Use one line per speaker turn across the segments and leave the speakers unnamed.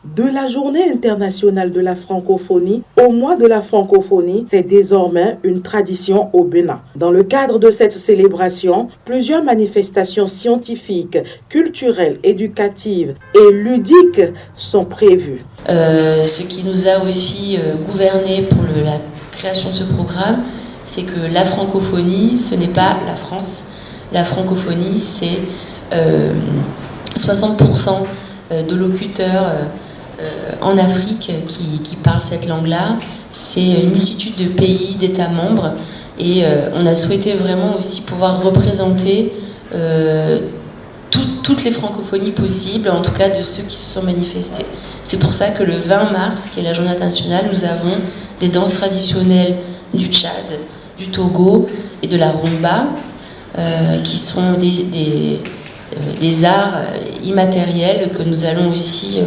De la Journée internationale de la francophonie au mois de la francophonie, c'est désormais une tradition au Bénin. Dans le cadre de cette célébration, plusieurs manifestations scientifiques, culturelles, éducatives et ludiques sont prévues.
Ce qui nous a aussi gouverné pour la création de ce programme, c'est que la francophonie, ce n'est pas la France. La francophonie, c'est 60% de locuteurs en Afrique qui parlent cette langue-là. C'est une multitude de pays, d'États membres. Et on a souhaité vraiment aussi pouvoir représenter toutes les francophonies possibles, en tout cas de ceux qui se sont manifestés. C'est pour ça que le 20 mars, qui est la journée internationale, nous avons des danses traditionnelles du Tchad, du Togo et de la rumba, qui sont des arts immatériels que nous allons aussi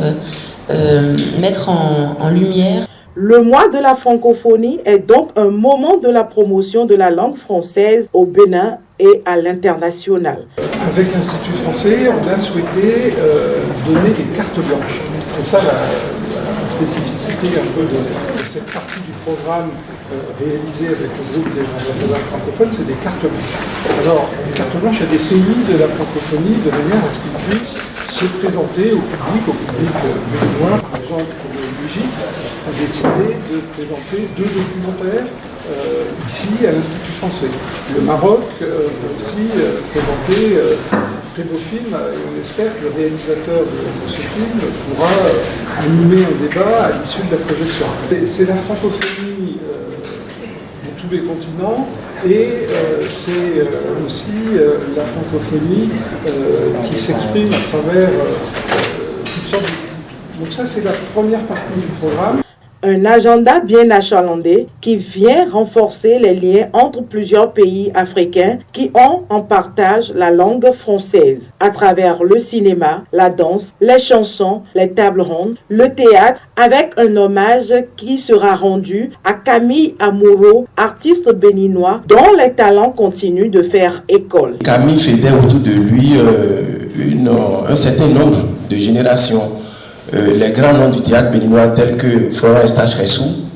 mettre en lumière.
Le mois de la francophonie est donc un moment de la promotion de la langue française au Bénin et à l'international.
Avec l'Institut français, on a souhaité donner des cartes blanches. C'est ça la spécificité un peu de cette partie du programme réalisé avec le groupe des ambassadeurs francophones, c'est des cartes blanches. Alors, les cartes blanches à des pays de la francophonie de manière à ce qu'ils puissent se présenter au public béninois. Par exemple, le Belgique a décidé de présenter 2 documentaires ici à l'Institut français. Le Maroc aussi présenté un très beau film et on espère que le réalisateur de ce film pourra animer un débat à l'issue de la projection. C'est la francophonie de tous les continents et c'est aussi la francophonie qui s'exprime à travers toutes sortes de... Donc ça c'est la première partie du programme.
Un agenda bien achalandé qui vient renforcer les liens entre plusieurs pays africains qui ont en partage la langue française à travers le cinéma, la danse, les chansons, les tables rondes, le théâtre, avec un hommage qui sera rendu à Camille Amuro, artiste béninois dont les talents continuent de faire école.
Camille fédère autour de lui un certain nombre de générations. Les grands noms du théâtre béninois tels que Florent Eustache Ressou,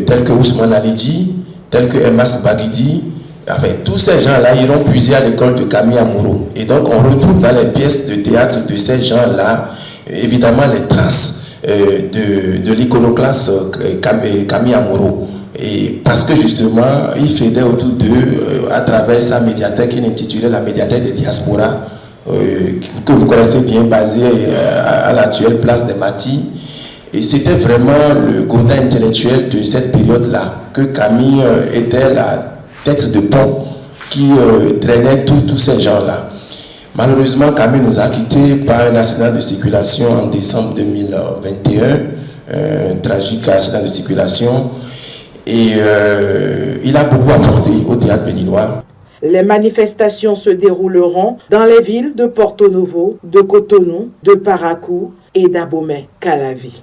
tels que Ousmane Alidji, tels que Emas Baguidi, enfin, tous ces gens-là iront puiser à l'école de Camille Amuro. Et donc on retrouve dans les pièces de théâtre de ces gens-là, évidemment les traces de l'iconoclaste Camille Amuro. Et parce que justement, il fédère autour d'eux à travers sa médiathèque qu'il intitulait la médiathèque des diasporas, que vous connaissez bien, basé à l'actuelle place des Matis. Et c'était vraiment le quota intellectuel de cette période-là, que Camille était la tête de pont qui drainait tous ces gens-là. Malheureusement, Camille nous a quittés par un accident de circulation en décembre 2021, un tragique accident de circulation. Et il a beaucoup apporté au théâtre béninois.
Les manifestations se dérouleront dans les villes de Porto Novo, de Cotonou, de Parakou et d'Abomey-Calavi.